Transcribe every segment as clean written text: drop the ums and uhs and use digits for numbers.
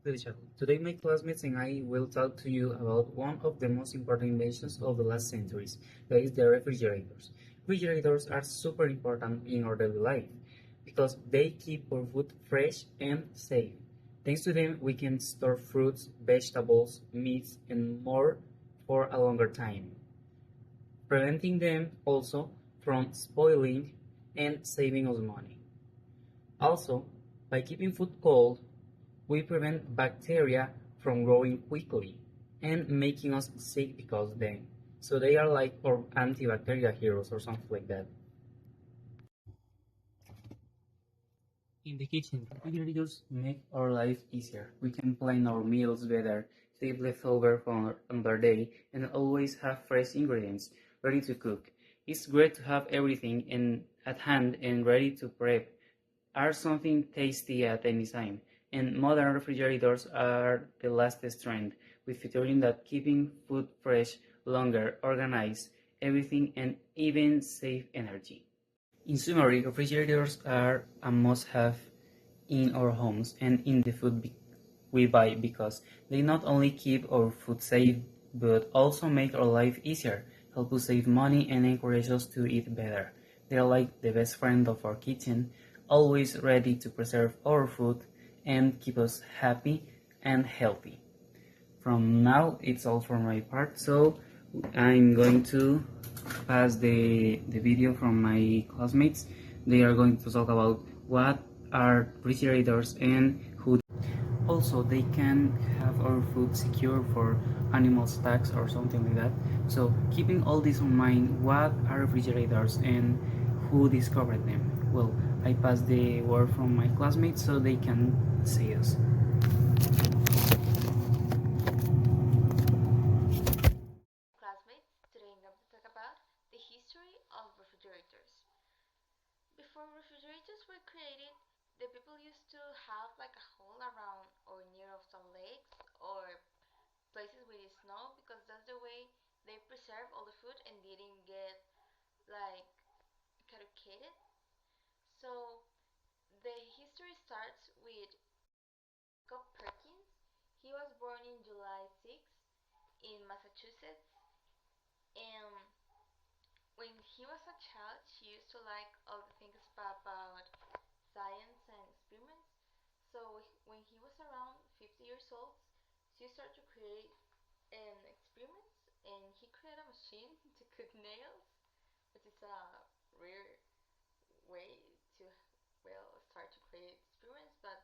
Rachel. Today, my classmates and I will talk to you about one of the most important inventions of the last centuries, that is the refrigerators. Refrigerators are super important in our daily life because they keep our food fresh and safe. Thanks to them, we can store fruits, vegetables, meats, and more for a longer time, preventing them also from spoiling and saving us money. Also, by keeping food cold, we prevent bacteria from growing quickly and making us sick because of them. So they are like our antibacterial heroes or something like that. In the kitchen, refrigerators make our life easier. We can plan our meals better, save leftover from another day, and always have fresh ingredients ready to cook. It's great to have everything at hand and ready to prep. Are something tasty at any time, and modern refrigerators are the latest trend, with featuring that keeping food fresh longer, organize everything, and even save energy. In summary, refrigerators are a must-have in our homes and in the food we buy because they not only keep our food safe but also make our life easier, help us save money, and encourage us to eat better. They are like the best friend of our kitchen, always ready to preserve our food and keep us happy and healthy. From now, it's all for my part, so I'm going to pass the video from my classmates. They are going to talk about what are refrigerators and who. Also, they can have our food secure for animal attacks or something like that. So, keeping all this in mind, what are refrigerators and who discovered them? Well, I pass the word from my classmates so they can say us. Classmates, today I'm going to talk about the history of refrigerators. Before refrigerators were created, the people used to have like a hole around or near of some lakes or places with snow because that's the way they preserve all the food and didn't get like caducated. So the history starts with Jacob Perkins. He was born in July 6th in Massachusetts, and when he was a child, he used to like all the things about science and experiments. So when he was around 50 years old, he started to create experiments, and he created a machine to cut nails, which is a rare way to start to create experiments. But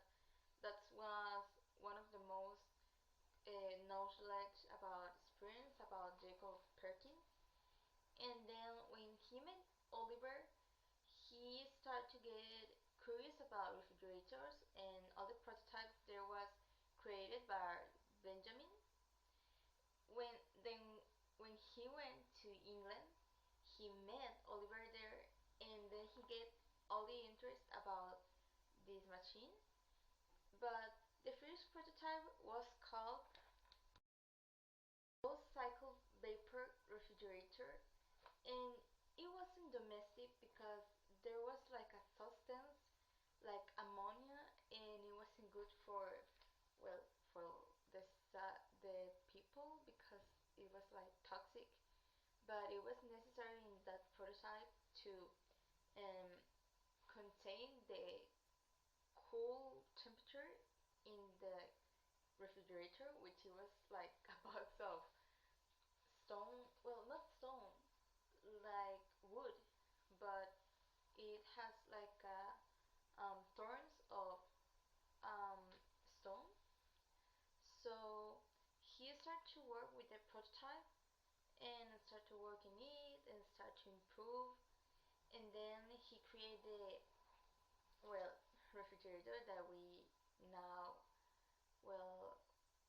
that was one of the most knowledge about experience about Jacob Perkins. And then when he met Oliver, he started to get curious about refrigerators and all the prototypes there was created by Benjamin. When then when he went to England, he met Oliver there, and then he get all the interest about this machine. But the first prototype was called closed cycle vapor refrigerator, and it wasn't domestic because there was like a substance like ammonia, and it wasn't good for well for the the people because it was like toxic. But it was necessary in that prototype to um, contain the cool temperature in the refrigerator, which it was like a box of stone, well, not stone, like wood, but it has like thorns of um, stone. So he started to work with the prototype and start to work in it and start to improve, and then he created the well refrigerator that we now well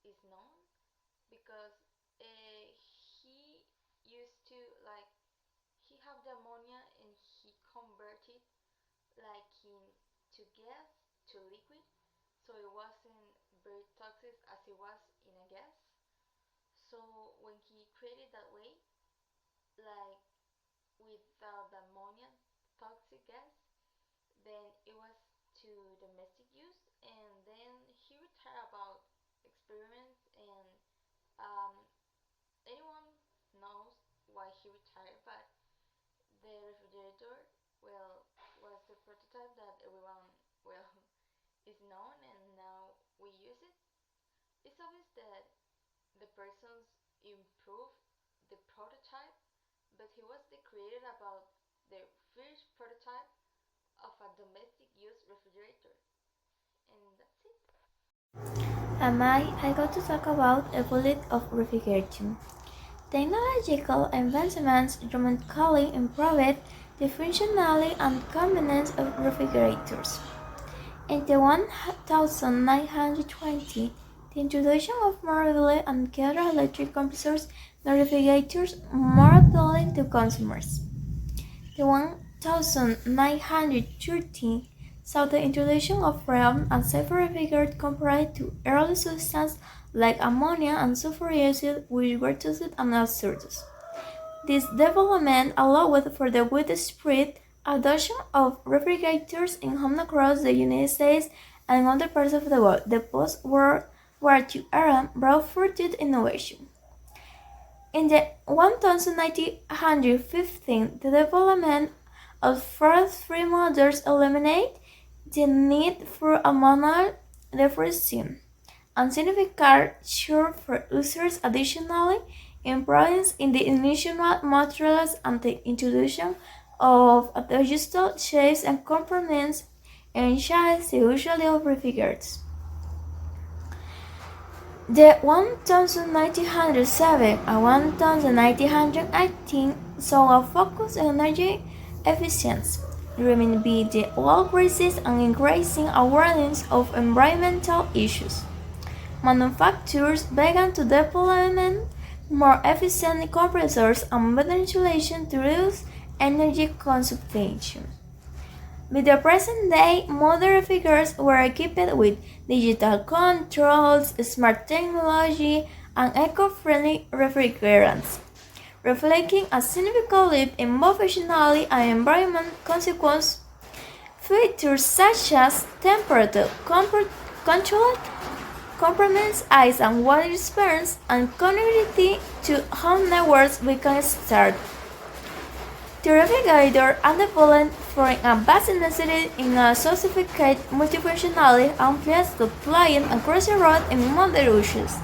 is known because he used to like he have the ammonia and he converted like in to gas to liquid, so it wasn't very toxic as it was in a gas. So when he created that way, like without the ammonia toxic gas, then it was to domestic use, and then he retired about experiment, and um, anyone knows why he retired, but the refrigerator, well, was the prototype that everyone, well, is known, and now we use it. It's obvious that the persons improved the prototype, but he was the creator about the first prototype of a domestic use refrigerator. And that's it. I got to talk about evolution of refrigeration. Technological advancements dramatically improved the functionality and convenience of refrigerators. In the 1920, the introduction of more reliable and quieter electric compressors made refrigerators more appealing to consumers. The 1930 saw the introduction of freon and safer refrigerants compared to early substances like ammonia and sulfuric acid, which were tested and hazardous. This development allowed for the widespread adoption of refrigerators in homes across the United States and other parts of the world. The post-World War II era brought further innovation. In the 1915, the development of frost-free motors eliminated the need for a manual defrosting and significant sure for users. Additionally, improvements in the initial materials and the introduction of adjustable shapes and components enhanced the utility of refrigerators. The 1907 and 1918 saw a focus on energy efficiency, driven by the oil crisis and increasing awareness of environmental issues. Manufacturers began to develop more efficient compressors and better insulation to reduce energy consumption. By the present day, modern refrigerators were equipped with digital controls, smart technology, and eco-friendly refrigerants, reflecting a significant leap in both functionality and environmental consequences. Features such as temperature control, compromise ice and water dispense, and connectivity to home networks become standard. The refrigerator and the bullet for a basic necessity in a sophisticated multifunctionality and place to flying across the road in modern uses.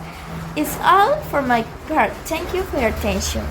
It's all for my part. Thank you for your attention.